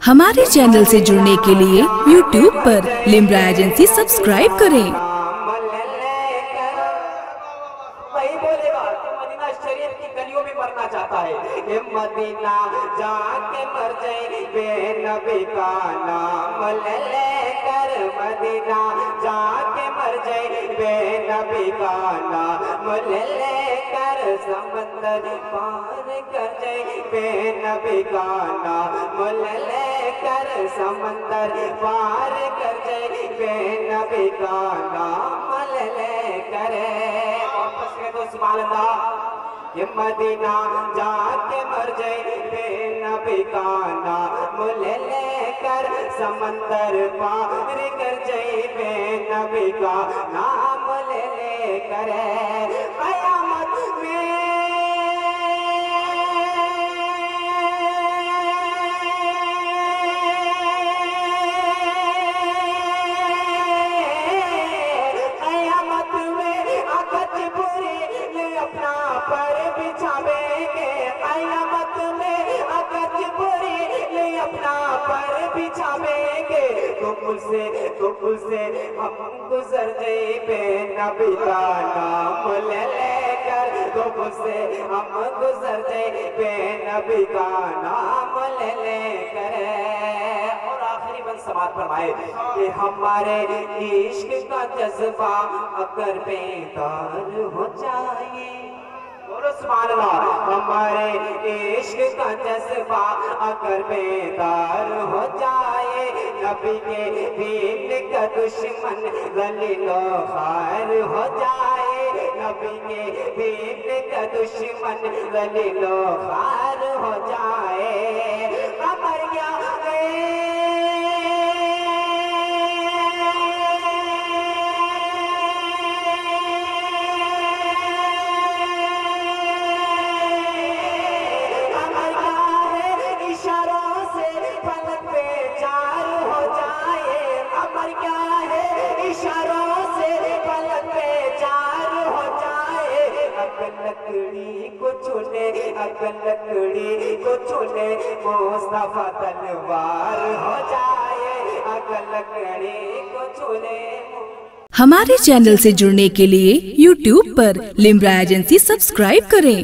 हमारे चैनल से जुड़ने के लिए YouTube पर लिम्रा एजेंसी सब्सक्राइब करें। वही बोलेगा कि मदीना शरीफ की गलियों में मरना चाहता है। ये मदीना जाके मर जाए बेनबी का नाम ले लेकर, मदीना जाके मर जाए बेनबी का नाम ले लेकर, समंदर पार कर जाए बेनबी का नाम ले लेकर, समंदर पार कर जाए बेनबी का नाम ले लेकर। तो सुभान अल्लाह, ये मदीना जाके मर जाए बेनबी का नाम ले लेकर, समंदर पार कर जाए बेनबी का नाम ले लेकर। कयामत में अपना पर बिछावेंगे, कयामत में अगज बुरी ले अपना पर बिछावेंगे। तो से हम गुजर जाए बेनबी का नाम ले लेकर, तो से हम गुजर जाए बेनबी का नाम ले लेकर। और आखिरी बंद समात फरमाए कि हमारे इश्क का जज्बा अगर बेदार हो जाए, सुभान अल्लाह, हमारे इश्क का जज्बा अगर बेदार हो जाए, नबी के दीन का दुश्मन ज़लीलो ख़ार हो जाए, नबी के दीन का दुश्मन ज़लीलो ख़ार हो जाए। अमर क्या लकड़ी को छूने मुस्तफा तलवार हो जाए, अगर लकड़ी को छूने। हमारे चैनल से जुड़ने के लिए YouTube पर लिम्रा एजेंसी सब्सक्राइब करें।